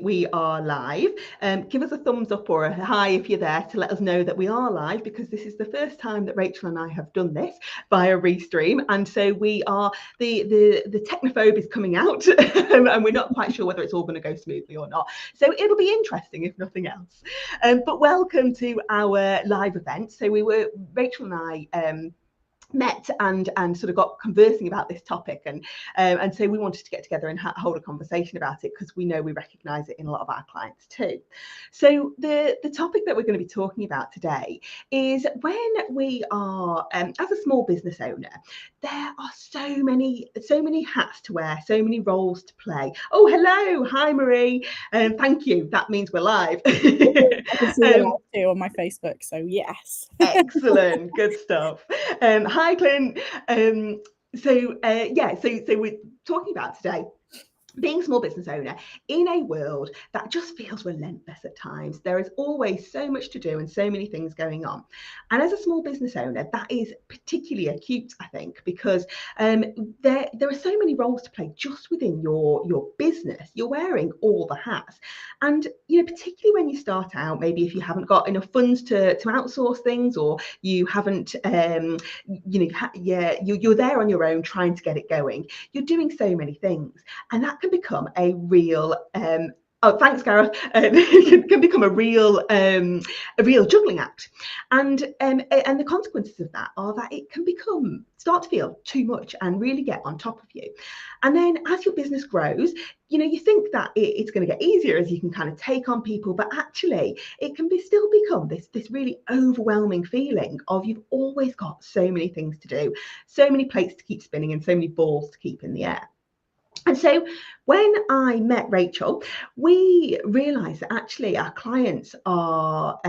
We are live. Give us a thumbs up or a hi if you're there to let us know that we are live, because this is the first time that Rachel and I have done this via Restream, and so we are the technophobe is coming out and we're not quite sure whether it's all going to go smoothly or not. So it'll be interesting if nothing else. But welcome to our live event. So Rachel and I met and sort of got conversing about this topic, and so we wanted to get together and hold a conversation about it, because we know we recognize it in a lot of our clients too. So the topic that we're going to be talking about today is when we are as a small business owner, there are so many hats to wear, so many roles to play. Oh, hello, hi Marie, thank you, that means we're live. I can see you live too on my Facebook, so yes. Excellent, good stuff. Hi, Clint. So we're talking about today being a small business owner in a world that just feels relentless at times. There is always so much to do and so many things going on. And as a small business owner, that is particularly acute, I think, because there are so many roles to play just within your business. You're wearing all the hats. And, particularly when you start out, maybe if you haven't got enough funds to outsource things, or you haven't, you're there on your own trying to get it going. You're doing so many things. And that can become a real oh, thanks, Gareth. It can become a real juggling act, and the consequences of that are that it can start to feel too much and really get on top of you. And then as your business grows, you think that it's going to get easier as you can kind of take on people, but actually it can still become this really overwhelming feeling of you've always got so many things to do, so many plates to keep spinning, and so many balls to keep in the air. And so when I met Rachel, we realised that actually our clients are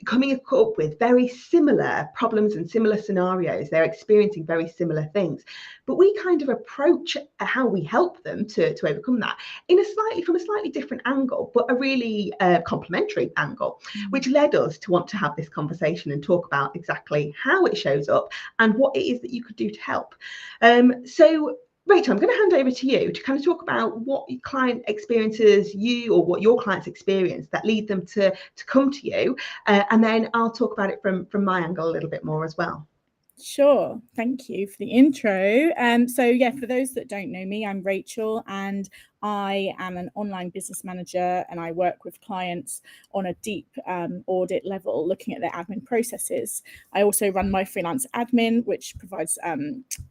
coming up with very similar problems and similar scenarios. They're experiencing very similar things, but we kind of approach how we help them to overcome that from a slightly different angle, but a really complementary angle, which led us to want to have this conversation and talk about exactly how it shows up and what it is that you could do to help. So Rachel, I'm going to hand over to you to kind of talk about what client experiences or what your clients experience that lead them to come to you, and then I'll talk about it from my angle a little bit more as well. Sure. Thank you for the intro. For those that don't know me, I'm Rachel, and I am an online business manager, and I work with clients on a deep audit level, looking at their admin processes. I also run my freelance admin, which provides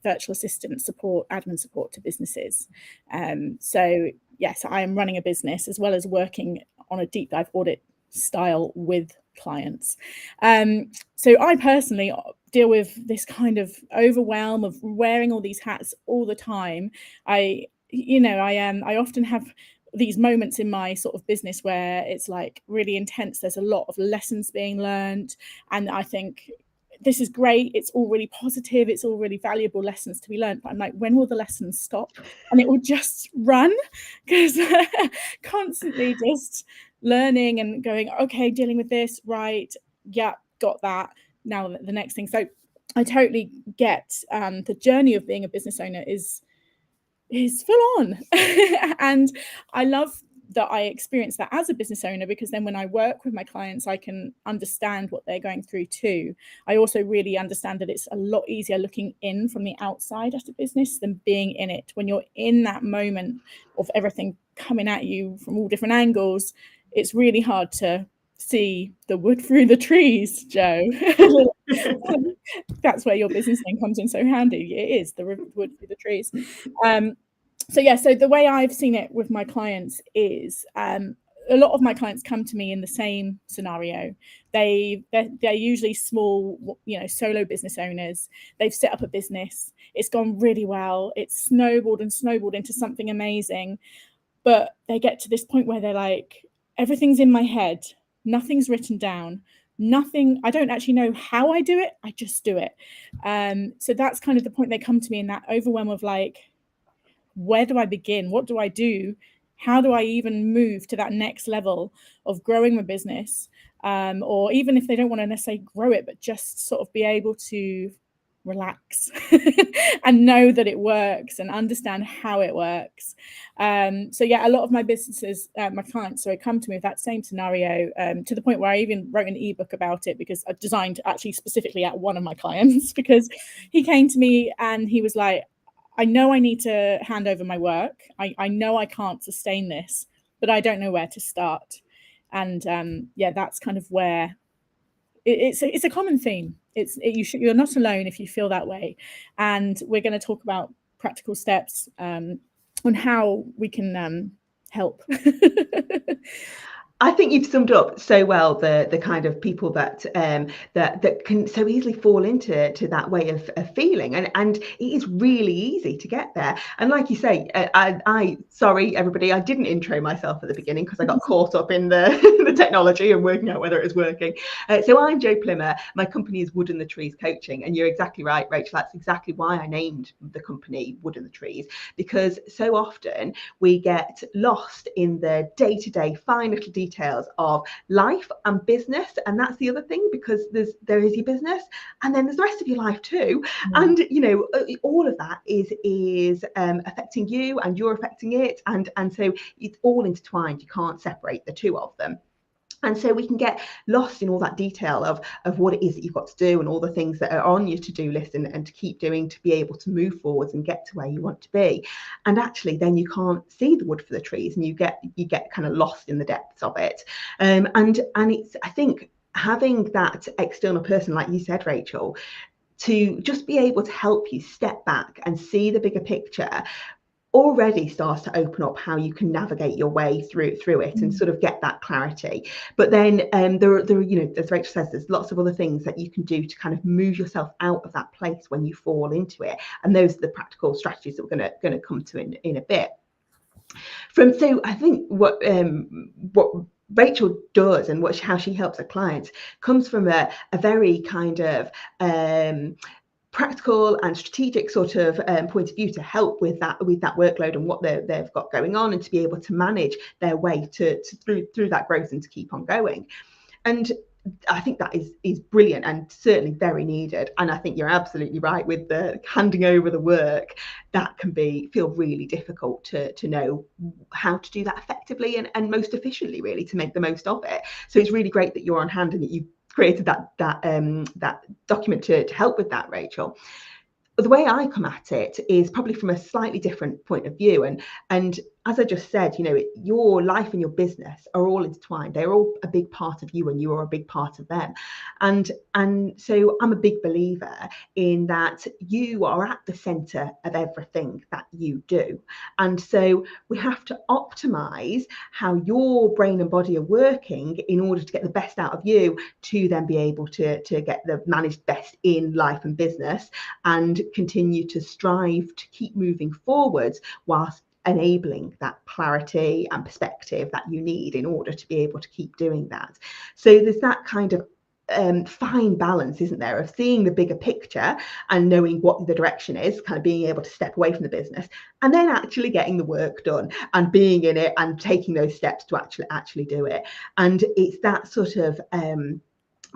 virtual assistant support, admin support to businesses. Yes, I am running a business as well as working on a deep dive audit style with clients. So I personally deal with this kind of overwhelm of wearing all these hats all the time. I often have these moments in my sort of business where it's like really intense. There's a lot of lessons being learned, and I think this is great. It's all really positive. It's all really valuable lessons to be learned. But I'm like, when will the lessons stop? And it will just run, because constantly just learning and going, okay, dealing with this, right? Yeah, got that. Now the next thing. So I totally get the journey of being a business owner is full on. And I love that I experience that as a business owner, because then when I work with my clients, I can understand what they're going through too. I also really understand that it's a lot easier looking in from the outside at a business than being in it. When you're in that moment of everything coming at you from all different angles, it's really hard to see the wood through the trees, Joe. That's where your business name comes in so handy. It is the wood through the trees. So the way I've seen it with my clients is a lot of my clients come to me in the same scenario. They're usually small, solo business owners. They've set up a business. It's gone really well. It's snowballed into something amazing. But they get to this point where they're like, everything's in my head. Nothing's written down. I don't actually know how I do it. I just do it. So that's kind of the point they come to me in, that overwhelm of like, where do I begin? What do I do? How do I even move to that next level of growing my business? Or even if they don't want to necessarily grow it, but just sort of be able to relax and know that it works and understand how it works. So yeah, a lot of my businesses, my clients, so come to me with that same scenario, to the point where I even wrote an ebook about it, because I designed actually specifically at one of my clients, because he came to me and he was like, I know I need to hand over my work. I know I can't sustain this, but I don't know where to start. And yeah, that's kind of where it's a common theme. You're not alone if you feel that way, and we're going to talk about practical steps on how we can help. I think you've summed up so well the kind of people that that can so easily fall into that way of feeling, and it is really easy to get there. And like you say, I sorry everybody, I didn't intro myself at the beginning because I got caught up in the the technology and working out whether it was working. So I'm Jo Plimmer. My company is Wood in the Trees Coaching, and you're exactly right, Rachel. That's exactly why I named the company Wood in the Trees, because so often we get lost in the day-to-day fine little details of life and business. And that's the other thing, because there is your business and then there's the rest of your life too. And you know, all of that is affecting you, and you're affecting it, and so it's all intertwined. You can't separate the two of them. And so we can get lost in all that detail of what it is that you've got to do, and all the things that are on your to-do list, and to keep doing to be able to move forwards and get to where you want to be. And actually then you can't see the wood for the trees, and you get kind of lost in the depths of it. And it's, I think, having that external person, like you said, Rachel, to just be able to help you step back and see the bigger picture, already starts to open up how you can navigate your way through it and sort of get that clarity. But then there you know, as Rachel says, there's lots of other things that you can do to kind of move yourself out of that place when you fall into it, and those are the practical strategies that we're going to come to in a bit. So I think what Rachel does, and how she helps her clients, comes from a very kind of practical and strategic sort of point of view to help with that workload and what they've got going on, and to be able to manage their way through that growth and to keep on going. And I think that is brilliant and certainly very needed. And I think you're absolutely right with the handing over the work. That can feel really difficult to know how to do that effectively and most efficiently, really, to make the most of it. So it's really great that you're on hand and that you created that document to help with that, Rachel. The way I come at it is probably from a slightly different point of view, and as I just said, you know, your life and your business are all intertwined. They're all a big part of you, and you are a big part of them. And so I'm a big believer in that you are at the center of everything that you do. And so we have to optimize how your brain and body are working in order to get the best out of you, to then be able to get the managed best in life and business, and continue to strive to keep moving forwards whilst enabling that clarity and perspective that you need in order to be able to keep doing that. So there's that kind of fine balance, isn't there, of seeing the bigger picture and knowing what the direction is, kind of being able to step away from the business, and then actually getting the work done and being in it and taking those steps to actually do it. And it's that sort of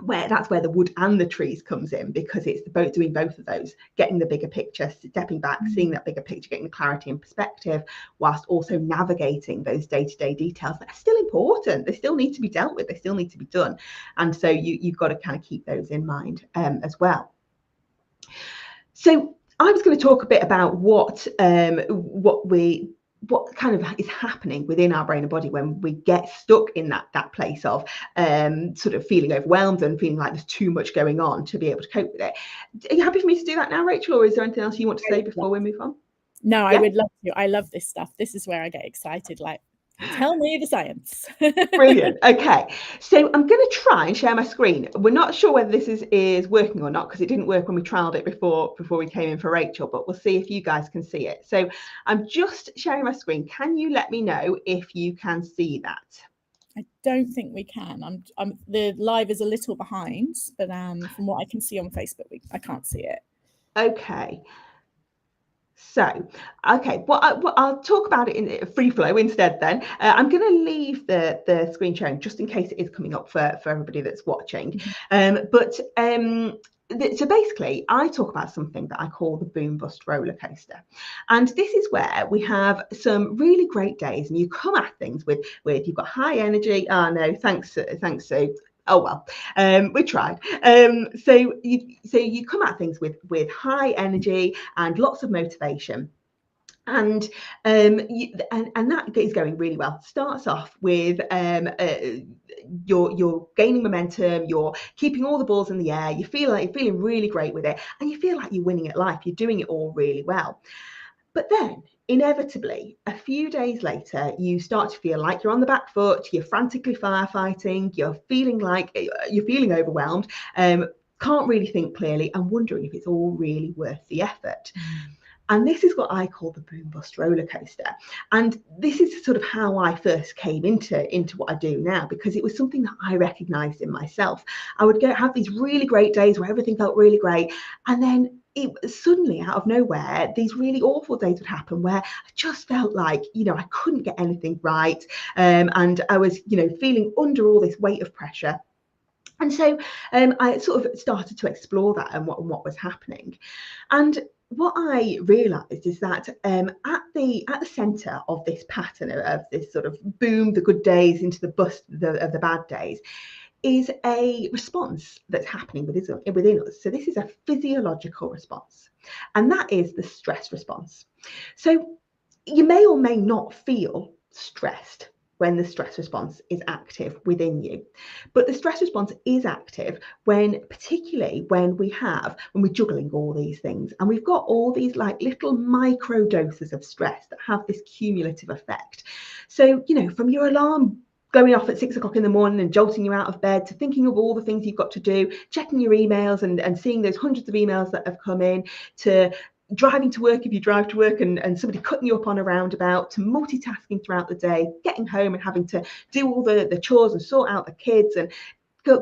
that's where the wood and the trees comes in, because it's doing both of those, getting the bigger picture, stepping back, seeing that bigger picture, getting the clarity and perspective, whilst also navigating those day-to-day details that are still important. They still need to be dealt with, they still need to be done, and so you've got to kind of keep those in mind as well. So I was going to talk a bit about what kind of is happening within our brain and body when we get stuck in that place of sort of feeling overwhelmed and feeling like there's too much going on to be able to cope with it. Are you happy for me to do that now, Rachel, or is there anything else you want to say before we move on? No, I would love to. I love this stuff. This is where I get excited. Like, tell me the science. Brilliant. Okay, so I'm going to try and share my screen. We're not sure whether this is working or not, because it didn't work when we trialed it before we came in for Rachel, but we'll see if you guys can see it. So I'm just sharing my screen. Can you let me know if you can see that? I don't think we can. The live is a little behind, but from what I can see on Facebook, I can't see it. Okay. So, okay, I'll talk about it in free flow instead then. I'm going to leave the screen sharing just in case it is coming up for everybody that's watching. So basically, I talk about something that I call the boom bust roller coaster, and this is where we have some really great days, and you come at things with you've got high energy. Oh no, thanks, Sue. Oh well, we tried. So you come at things with high energy and lots of motivation. And that is going really well. Starts off with you're gaining momentum, you're keeping all the balls in the air, you feel like you're feeling really great with it, and you feel like you're winning at life, you're doing it all really well. But then inevitably, a few days later, you start to feel like you're on the back foot, you're frantically firefighting, you're feeling overwhelmed, can't really think clearly, and wondering if it's all really worth the effort. And this is what I call the boom bust roller coaster. And this is sort of how I first came into what I do now, because it was something that I recognized in myself. I would have these really great days where everything felt really great. And then it suddenly, out of nowhere, these really awful days would happen where I just felt like, I couldn't get anything right. And I was, feeling under all this weight of pressure. And so I sort of started to explore that and what was happening. And what I realised is that at the centre of this pattern of this sort of boom, the good days into the bust of the bad days, is a response that's happening within us. So this is a physiological response, and that is the stress response. So you may or may not feel stressed when the stress response is active within you. But the stress response is active particularly when we're juggling all these things, and we've got all these like little micro doses of stress that have this cumulative effect. So, from your alarm going off at 6 o'clock in the morning and jolting you out of bed, to thinking of all the things you've got to do, checking your emails and seeing those hundreds of emails that have come in, to driving to work if you drive to work and somebody cutting you up on a roundabout, to multitasking throughout the day, getting home and having to do all the chores and sort out the kids and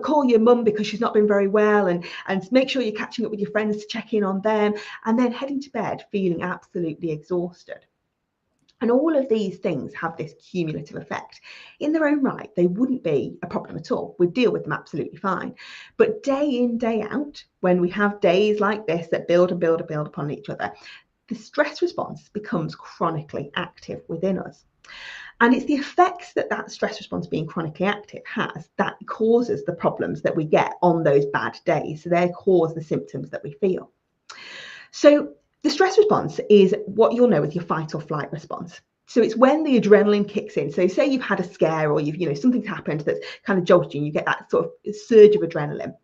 call your mum because she's not been very well and make sure you're catching up with your friends to check in on them, and then heading to bed feeling absolutely exhausted. And all of these things have this cumulative effect. In their own right, they wouldn't be a problem at all. We'd deal with them absolutely fine. But day in, day out, when we have days like this that build and build and build upon each other, the stress response becomes chronically active within us. And it's the effects that stress response being chronically active has that causes the problems that we get on those bad days. So they cause the symptoms that we feel. So the stress response is what you'll know as your fight or flight response. So it's when the adrenaline kicks in. So say you've had a scare or something's happened that's kind of jolted you, and you get that sort of surge of adrenaline.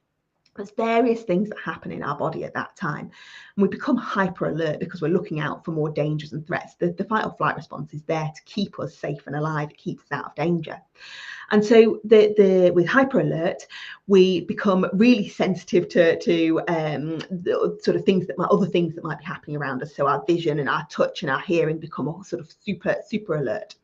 There's various things that happen in our body at that time, and we become hyper alert because we're looking out for more dangers and threats. The fight or flight response is there to keep us safe and alive. It keeps us out of danger. And so with hyper alert, we become really sensitive to the sort of other things that might be happening around us. So our vision and our touch and our hearing become all sort of super alert.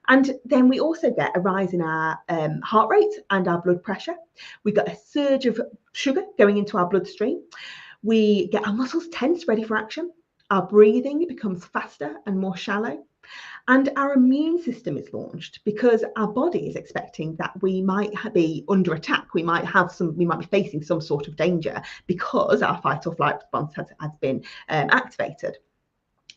And then we also get a rise in our heart rate and our blood pressure. We got a surge of sugar going into our bloodstream. We get our muscles tense, ready for action. Our breathing becomes faster and more shallow. And our immune system is launched because our body is expecting that we might be under attack. We might be facing some sort of danger because our fight or flight response has been activated.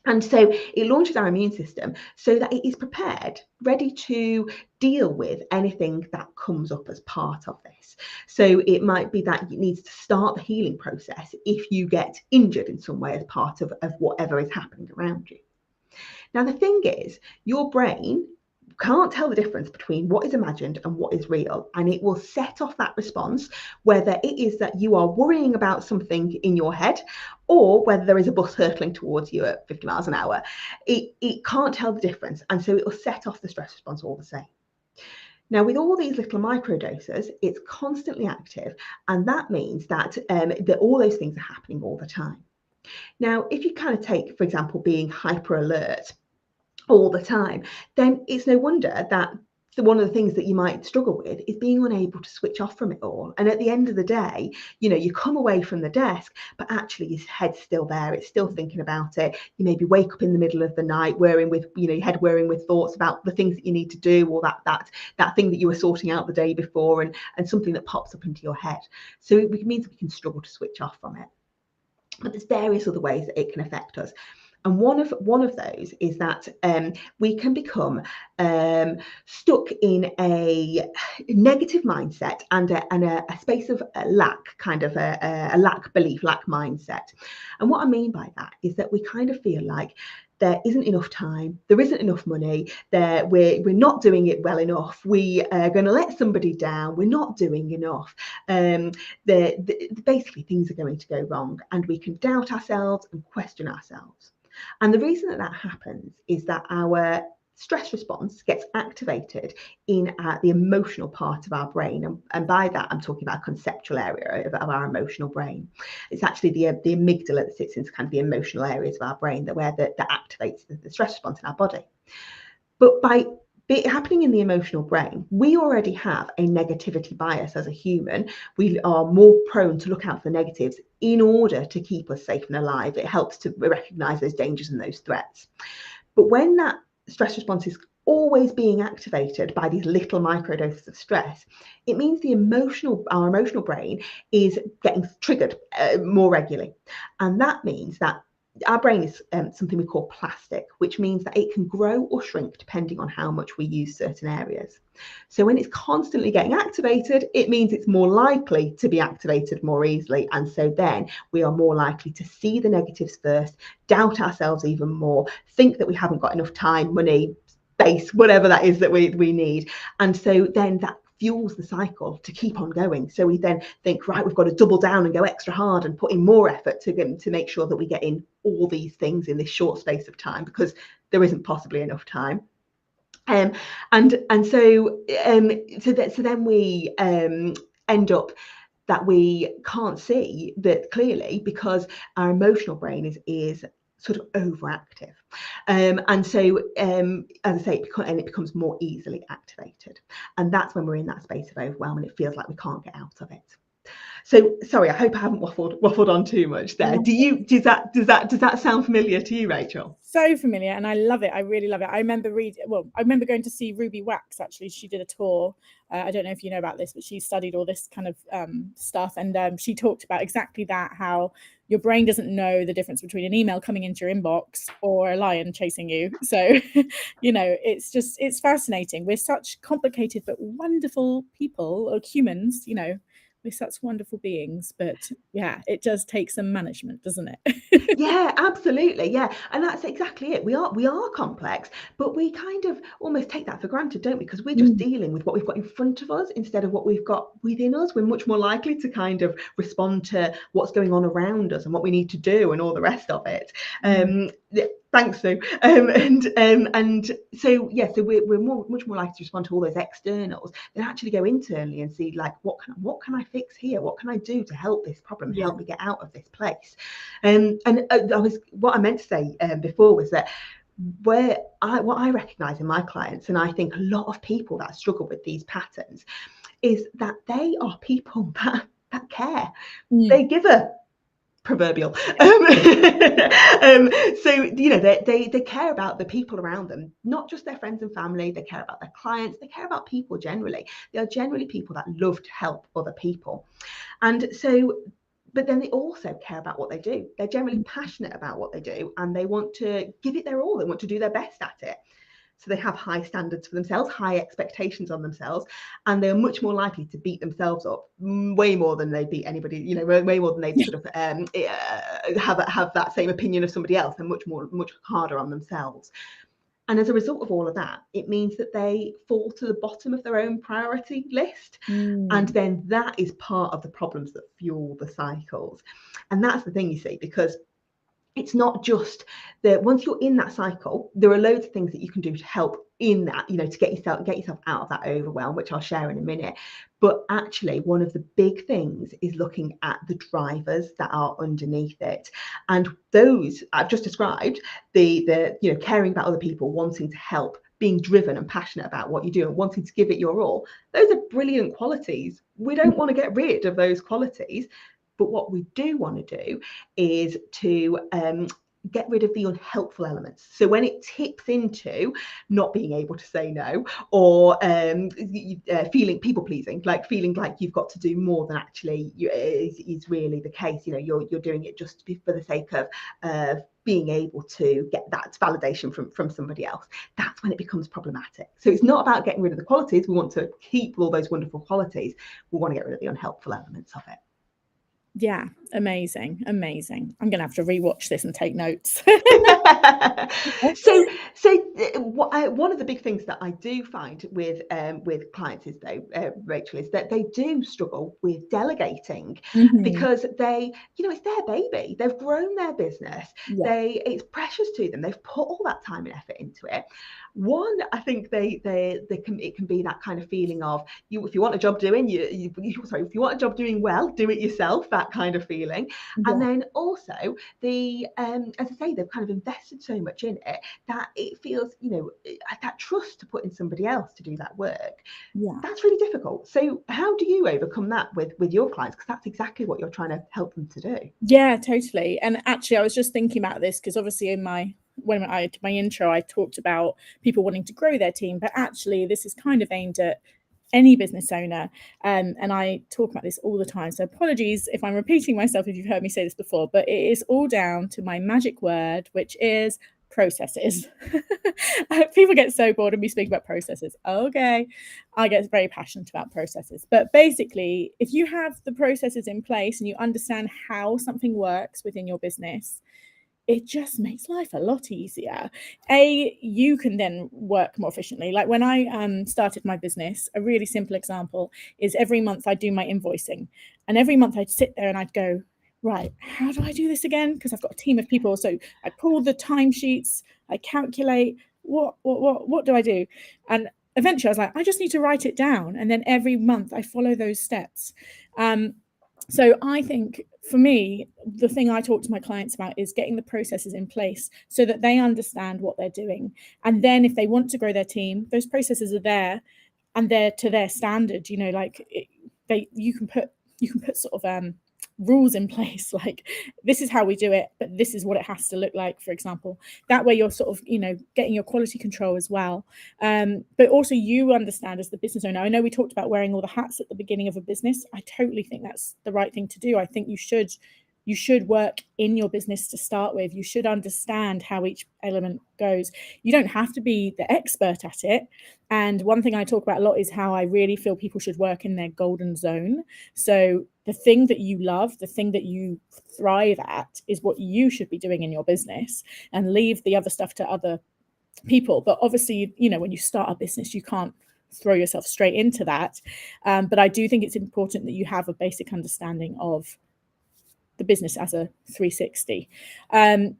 And so it launches our immune system so that it is prepared, ready to deal with anything that comes up as part of this. So it might be that it needs to start the healing process if you get injured in some way as part of whatever is happening around you. Now, the thing is, your brain can't tell the difference between what is imagined and what is real, and it will set off that response, whether it is that you are worrying about something in your head or whether there is a bus hurtling towards you at 50 miles an hour. It can't tell the difference, and so it will set off the stress response all the same. Now, with all these little microdoses, it's constantly active, and that means that all those things are happening all the time. Now, if you kind of take, for example, being hyper alert all the time, then it's no wonder that So one of the things that you might struggle with is being unable to switch off from it all. And at the end of the day, you come away from the desk, but actually your head's still there. It's still thinking about it. You maybe wake up in the middle of the night whirring with, your head whirring with thoughts about the things that you need to do, or that thing that you were sorting out the day before, and something that pops up into your head. So it means we can struggle to switch off from it. But there's various other ways that it can affect us. And one of those is that we can become stuck in a negative mindset and a space of lack, kind of a lack belief, lack mindset. And what I mean by that is that we kind of feel like there isn't enough time, there isn't enough money, we're not doing it well enough, we are going to let somebody down, we're not doing enough. Basically, things are going to go wrong, and we can doubt ourselves and question ourselves. And the reason that happens is that our stress response gets activated in the emotional part of our brain. And by that, I'm talking about a conceptual area of our emotional brain. It's actually the amygdala that sits in kind of the emotional areas of our brain that activates the stress response in our body. But by it happening in the emotional brain, we already have a negativity bias as a human. We are more prone to look out for the negatives in order to keep us safe and alive. It helps to recognize those dangers and those threats. But when that stress response is always being activated by these little microdoses of stress, it means our emotional brain is getting triggered more regularly. And that means that our brain is something we call plastic, which means that it can grow or shrink depending on how much we use certain areas. So when it's constantly getting activated, it means it's more likely to be activated more easily. And so then we are more likely to see the negatives first, doubt ourselves even more, think that we haven't got enough time, money, space, whatever that is that we need. And so then that fuels the cycle to keep on going. So we then think, right, we've got to double down and go extra hard and put in more effort to make sure that we get in all these things in this short space of time, because there isn't possibly enough time. So then we end up that we can't see that clearly, because our emotional brain is sort of overactive. And so, as I say, it becomes more easily activated. And that's when we're in that space of overwhelm and it feels like we can't get out of it. So sorry, I hope I haven't waffled on too much there. Does that sound familiar to you, Rachel? So familiar, and I love it. I really love it. I remember going to see Ruby Wax. Actually, she did a tour. I don't know if you know about this, but she studied all this kind of stuff, and she talked about exactly that, how your brain doesn't know the difference between an email coming into your inbox or a lion chasing you. So, it's fascinating. We're such complicated but wonderful people, or humans, we're such wonderful beings, but yeah, it does take some management, doesn't it? Yeah, absolutely. Yeah. And that's exactly it. We are complex, but we kind of almost take that for granted, don't we? Because we're just dealing with what we've got in front of us instead of what we've got within us. We're much more likely to kind of respond to what's going on around us and what we need to do and all the rest of it. Thanks, Sue. And so we're much more likely to respond to all those externals than actually go internally and see, like, what can I fix here? What can I do to help this problem, help me get out of this place? What I meant to say before was that what I recognise in my clients, and I think a lot of people that struggle with these patterns, is that they are people that care. They give a proverbial. So they care about the people around them, not just their friends and family. They care about their clients. They care about people generally. They are generally people that love to help other people, and so. But then they also care about what they do. They're generally passionate about what they do, and they want to give it their all. They want to do their best at it. So they have high standards for themselves, high expectations on themselves, and they're much more likely to beat themselves up way more than they beat anybody, way more than they sort of have that same opinion of somebody else, and much harder on themselves. And as a result of all of that, it means that they fall to the bottom of their own priority list. And then that is part of the problems that fuel the cycles. And that's the thing, you see, because it's not just that once you're in that cycle, there are loads of things that you can do to help in that, to get yourself out of that overwhelm, which I'll share in a minute. But actually, one of the big things is looking at the drivers that are underneath it. And those I've just described, the caring about other people, wanting to help, being driven and passionate about what you do and wanting to give it your all. Those are brilliant qualities. We don't want to get rid of those qualities. But what we do want to do is to get rid of the unhelpful elements. So when it tips into not being able to say no, or feeling people pleasing, like feeling like you've got to do more than actually is really the case. You know, you're doing it just for the sake of being able to get that validation from somebody else. That's when it becomes problematic. So it's not about getting rid of the qualities. We want to keep all those wonderful qualities. We want to get rid of the unhelpful elements of it. Yeah, amazing. I'm gonna have to rewatch this and take notes. So one of the big things that I do find with clients is Rachel, is that they do struggle with delegating because they, it's their baby. They've grown their business. Yeah. It's precious to them. They've put all that time and effort into it. One, I think it can be that kind of feeling of if you want a job doing, if you want a job doing well, do it yourself, that kind of feeling. Yeah. And then also as I say, they've kind of invested so much in it that it feels, that trust to put in somebody else to do that work. Yeah. That's really difficult. So how do you overcome that with your clients? Because that's exactly what you're trying to help them to do. Yeah, totally. And actually, I was just thinking about this because obviously when I did my intro, I talked about people wanting to grow their team, but actually this is kind of aimed at any business owner. And I talk about this all the time. So apologies if I'm repeating myself, if you've heard me say this before, but it is all down to my magic word, which is processes. People get so bored of me speaking about processes. Okay. I get very passionate about processes. But basically, if you have the processes in place and you understand how something works within your business, it just makes life a lot easier. You can then work more efficiently. Like when I started my business, a really simple example is every month I do my invoicing. And every month I'd sit there and I'd go, right, how do I do this again? Because I've got a team of people. So I pull the timesheets, I calculate, what do I do? And eventually I was like, I just need to write it down. And then every month I follow those steps. So I think for me, the thing I talk to my clients about is getting the processes in place so that they understand what they're doing. And then if they want to grow their team, those processes are there and they're to their standard, you can put sort of rules in place, like this is how we do it, but this is what it has to look like, for example. That way you're sort of getting your quality control as well, but also you understand as the business owner. I know we talked about wearing all the hats at the beginning of a business. I totally think that's the right thing to do. I think you should work in your business to start with. You should understand how each element goes. You don't have to be the expert at it. And one thing I talk about a lot is how I really feel people should work in their golden zone. So the thing that you love, the thing that you thrive at is what you should be doing in your business, and leave the other stuff to other people. But obviously, when you start a business, you can't throw yourself straight into that. But I do think it's important that you have a basic understanding of the business as a 360.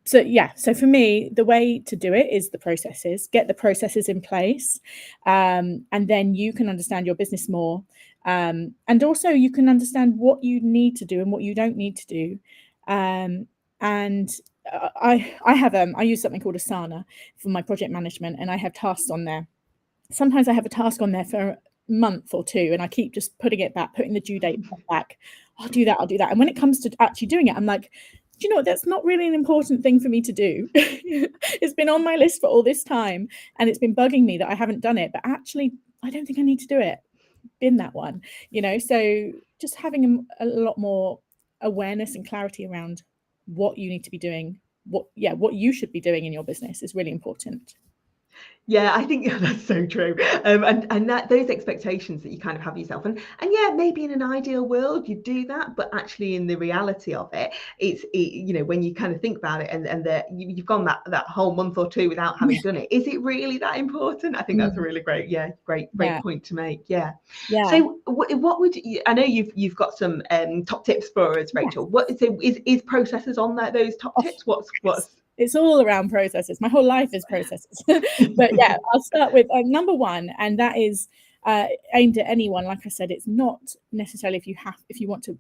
So for me, the way to do it is the processes. Get the processes in place, and then you can understand your business more, and also you can understand what you need to do and what you don't need to do. And I use something called Asana for my project management, and I have tasks on there. Sometimes I have a task on there for a month or two, and I keep just putting the due date back. I'll do that. And when it comes to actually doing it, I'm like, do you know what? That's not really an important thing for me to do. It's been on my list for all this time, and it's been bugging me that I haven't done it. But actually, I don't think I need to do it. Bin that one, So just having a lot more awareness and clarity around what you need to be doing, what you should be doing in your business is really important. Yeah, I think that's so true. And that those expectations that you kind of have yourself, and yeah, maybe in an ideal world you do that, but actually in the reality of it, when you kind of think about it, and that you've gone that whole month or two without having done it, is it really that important? I think that's a really great point to make. Yeah. So what would you, I know you've got some top tips for us, Rachel. Is processes on those top tips? What's It's all around processes. My whole life is processes. But yeah, I'll start with number one, and that is aimed at anyone. Like I said, it's not necessarily if you want to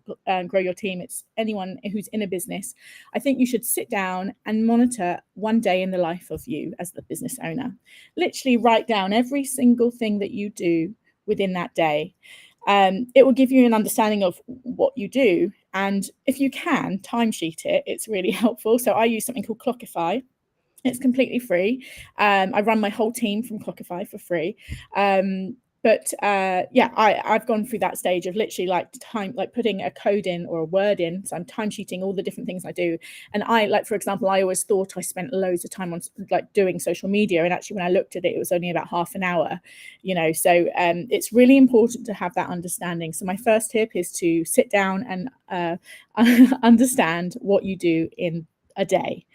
grow your team, it's anyone who's in a business. I think you should sit down and monitor one day in the life of you as the business owner. Literally write down every single thing that you do within that day. It will give you an understanding of what you do, and if you can timesheet it, it's really helpful. So I use something called Clockify. It's completely free. I run my whole team from Clockify for free. I've gone through that stage of literally like putting a code in or a word in. So I'm timesheeting all the different things I do. And for example, I always thought I spent loads of time on like doing social media. And actually, when I looked at it, it was only about half an hour, So it's really important to have that understanding. So my first tip is to sit down and understand what you do in a day.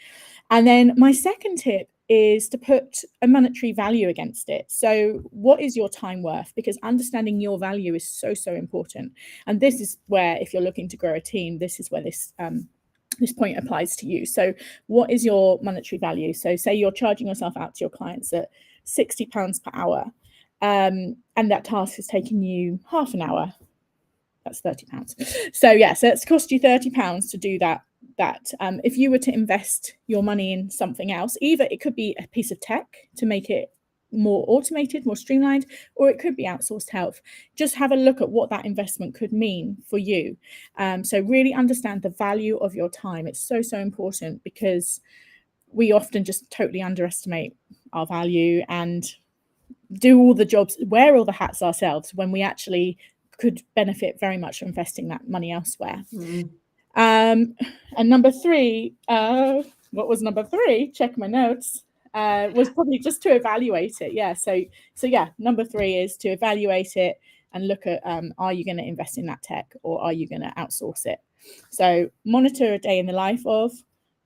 And then my second tip is to put a monetary value against it. So what is your time worth? Because understanding your value is so, so important. And this is where, if you're looking to grow a team, this is where this point applies to you. So what is your monetary value? So say you're charging yourself out to your clients at £60 per hour, and that task is taking you half an hour. That's £30. So it's cost you £30 to do that. If you were to invest your money in something else, either it could be a piece of tech to make it more automated, more streamlined, or it could be outsourced help. Just have a look at what that investment could mean for you. So really understand the value of your time. It's so, so important, because we often just totally underestimate our value and do all the jobs, wear all the hats ourselves, when we actually could benefit very much from investing that money elsewhere. And number three, what was number three? Check my notes. Was probably just to evaluate it. So number three is to evaluate it and look at, are you going to invest in that tech, or are you going to outsource it? So monitor a day in the life of,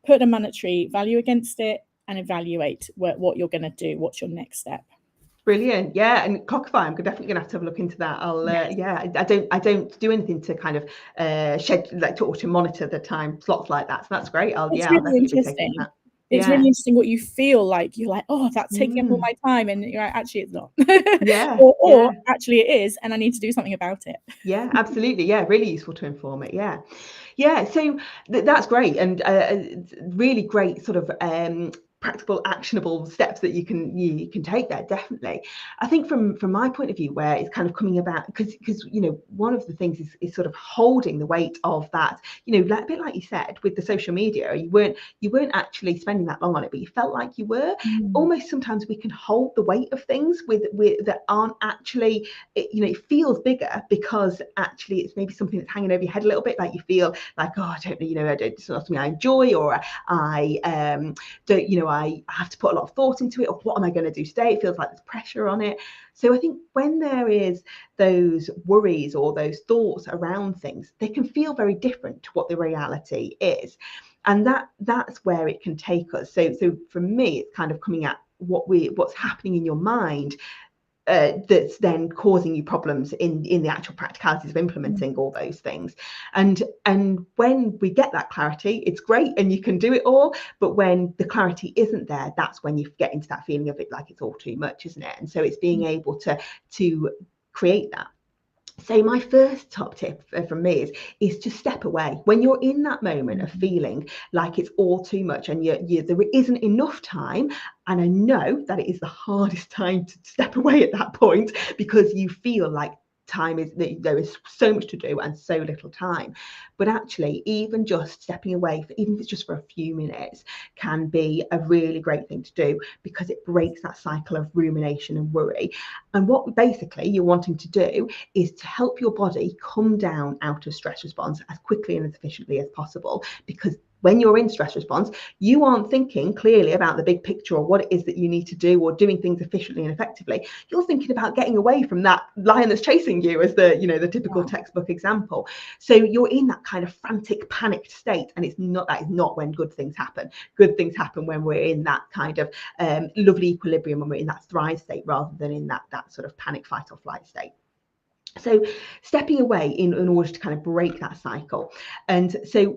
put a monetary value against it, and evaluate what you're going to do. What's your next step? Brilliant. Yeah, and Clockify, I'm definitely going to have a look into that. I don't do anything to kind of to monitor the time slots like that. So that's great. I'll definitely be taking that. It's really interesting what you feel like. You're like, oh, that's taking up all my time, and you're like, actually, it's not. or actually, it is, and I need to do something about it. Yeah, absolutely. Yeah, really useful to inform it. Yeah. So that's great, and really great sort of practical, actionable steps that you can take there. Definitely, I think from my point of view, where it's kind of coming about, because one of the things is sort of holding the weight of that. A bit like you said with the social media, you weren't actually spending that long on it, but you felt like you were. Almost sometimes we can hold the weight of things with that aren't actually. It feels bigger because actually it's maybe something that's hanging over your head a little bit. Like you feel like, oh, I don't know, it's not something I enjoy, or I don't, I have to put a lot of thought into it, or what am I going to do today? It feels like there's pressure on it. So I think when there is those worries or those thoughts around things, they can feel very different to what the reality is. And that's where it can take us. So for me, it's kind of coming at what's happening in your mind, that's then causing you problems in the actual practicalities of implementing all those things. And when we get that clarity, it's great and you can do it all. But when the clarity isn't there, that's when you get into that feeling of it like it's all too much, isn't it? And so it's being able to create that. So my first top tip from me is to step away when you're in that moment of feeling like it's all too much and there isn't enough time. And I know that it is the hardest time to step away at that point, because you feel like there is so much to do and so little time. But actually, even just stepping away, even if it's just for a few minutes, can be a really great thing to do, because it breaks that cycle of rumination and worry. And what basically you're wanting to do is to help your body come down out of stress response as quickly and as efficiently as possible. Because when you're in stress response, you aren't thinking clearly about the big picture or what it is that you need to do or doing things efficiently and effectively. You're thinking about getting away from that lion that's chasing you, as the typical textbook example. So you're in that kind of frantic, panicked state, and that is not when good things happen. Good things happen when we're in that kind of lovely equilibrium, when we're in that thrive state, rather than in that sort of panic, fight or flight state. So stepping away in order to kind of break that cycle. And so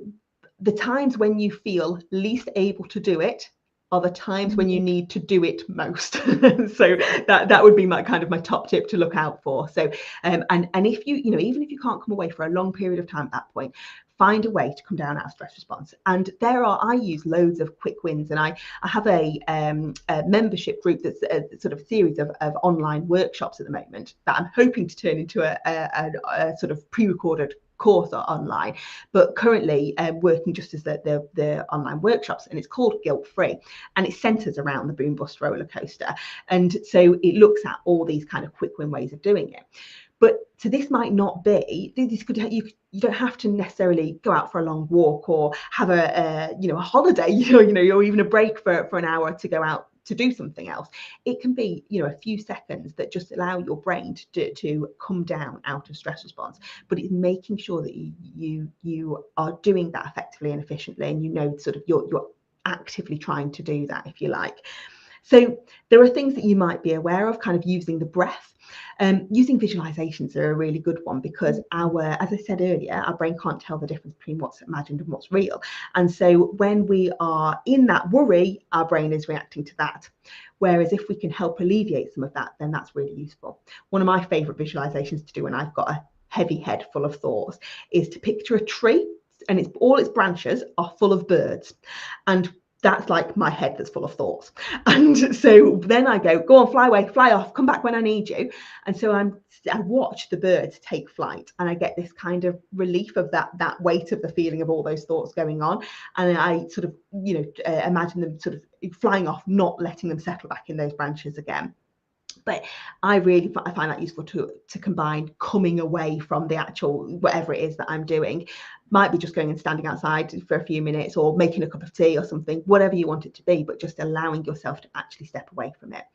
the times when you feel least able to do it, are the times when you need to do it most. So that would be my top tip to look out for. So and if you know, even if you can't come away for a long period of time at that point, find a way to come down out of stress response. And I use loads of quick wins, and I have a membership group that's a sort of series of online workshops at the moment that I'm hoping to turn into a sort of pre-recorded course online, but currently working just as the online workshops, and it's called Guilt Free, and it centers around the boom bust roller coaster. And so it looks at all these kind of quick win ways of doing it. But so this might not be, you don't have to necessarily go out for a long walk or have a holiday, or even a break for an hour to go out to do something else. It can be, a few seconds that just allow your brain to come down out of stress response. But it's making sure that you are doing that effectively and efficiently, and sort of you're actively trying to do that, if you like. So there are things that you might be aware of, kind of using the breath. Using visualizations are a really good one, because as I said earlier, our brain can't tell the difference between what's imagined and what's real. And so when we are in that worry, our brain is reacting to that. Whereas if we can help alleviate some of that, then that's really useful. One of my favorite visualizations to do when I've got a heavy head full of thoughts is to picture a tree, and all its branches are full of birds. And that's like my head that's full of thoughts. And so then I go on, fly away, fly off, come back when I need you. And so I watch the birds take flight, and I get this kind of relief of that weight of the feeling of all those thoughts going on. And I sort of, imagine them sort of flying off, not letting them settle back in those branches again. But I find that useful to combine coming away from the actual whatever it is that I'm doing. Might be just going and standing outside for a few minutes, or making a cup of tea or something, whatever you want it to be, but just allowing yourself to actually step away from it.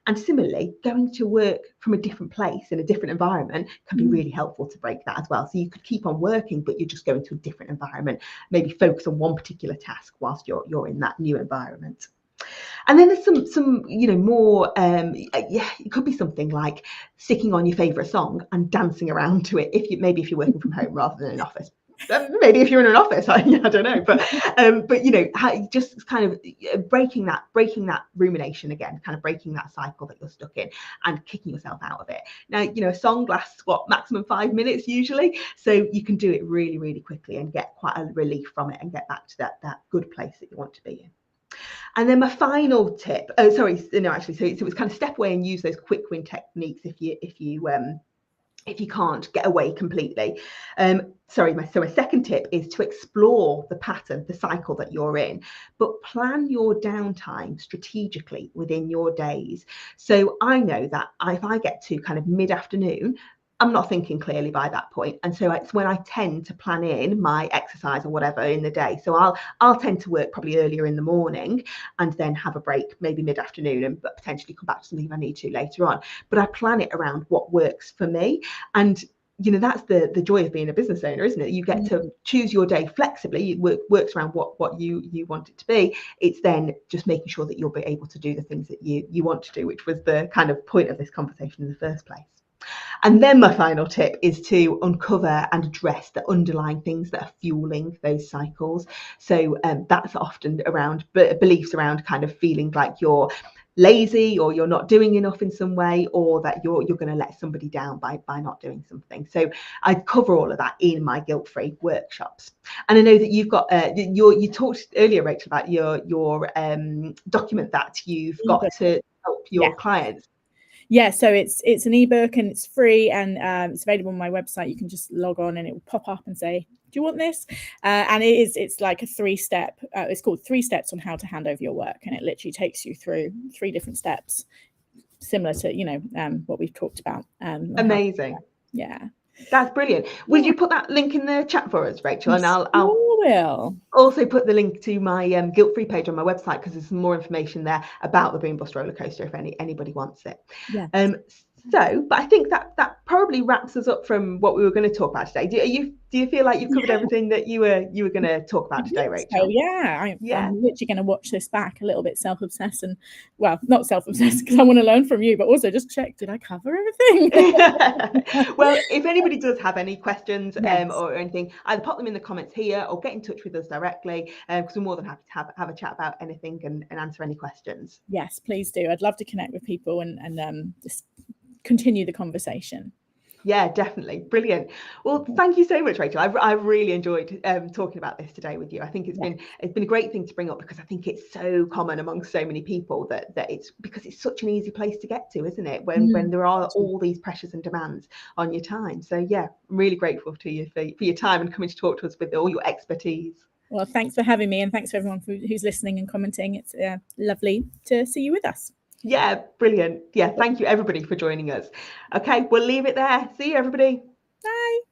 And similarly, going to work from a different place in a different environment can be really helpful to break that as well. So you could keep on working, but you're just going to a different environment, maybe focus on one particular task whilst you're in that new environment. And then there's some more, it could be something like sticking on your favourite song and dancing around to it, if you're working from home rather than in an office. Maybe if you're in an office, I don't know, but just kind of breaking that rumination again, kind of breaking that cycle that you're stuck in and kicking yourself out of it. Now, a song lasts maximum 5 minutes usually, so you can do it really, really quickly and get quite a relief from it and get back to that good place that you want to be in. And then my final tip, so it's kind of step away and use those quick win techniques if you can't get away completely. My second tip is to explore the pattern, the cycle that you're in, but plan your downtime strategically within your days. So I know that if I get to kind of mid-afternoon, I'm not thinking clearly by that point. And so it's when I tend to plan in my exercise or whatever in the day. So I'll tend to work probably earlier in the morning and then have a break, maybe mid-afternoon, and potentially come back to something if I need to later on. But I plan it around what works for me. And that's the joy of being a business owner, isn't it? You get to choose your day flexibly. It works around what you want it to be. It's then just making sure that you'll be able to do the things that you want to do, which was the kind of point of this conversation in the first place. And then my final tip is to uncover and address the underlying things that are fueling those cycles. So that's often around beliefs around kind of feeling like you're lazy, or you're not doing enough in some way, or that you're going to let somebody down by not doing something. So I cover all of that in my guilt-free workshops. And I know that you've got you talked earlier, Rachel, about your document that you've got to help your clients. Yeah, so it's an ebook, and it's free, and it's available on my website. You can just log on and it will pop up and say, do you want this? And it's like a 3-step, it's called 3 Steps on How to Hand Over Your Work. And it literally takes you through 3 different steps, similar to, what we've talked about. Amazing. Yeah. That's brilliant. Will you put that link in the chat for us, Rachel? And I'll will also put the link to my guilt-free page on my website, because there's some more information there about the boom bust roller coaster if anybody wants it. Yeah. So, but I think that probably wraps us up from what we were going to talk about today. Do you feel like you've covered everything that you were going to talk about today, Rachel? So, yeah, I'm literally going to watch this back a little bit self-obsessed, and well, not self-obsessed because I want to learn from you, but also just check, did I cover everything? Well, if anybody does have any questions Yes. or anything, either pop them in the comments here or get in touch with us directly, because we're more than happy to have a chat about anything and answer any questions. Yes, please do. I'd love to connect with people and just continue the conversation. Yeah, definitely. Brilliant. Well, thank you so much, Rachel. I've really enjoyed talking about this today with you. I think it's been a great thing to bring up because I think it's so common among so many people that it's because it's such an easy place to get to, isn't it? When there are all these pressures and demands on your time. So yeah, I'm really grateful to you for your time and coming to talk to us with all your expertise. Well, thanks for having me, and thanks for everyone who's listening and commenting. It's lovely to see you with us. Yeah, brilliant. Yeah, thank you everybody for joining us. Okay, we'll leave it there. See you everybody. Bye.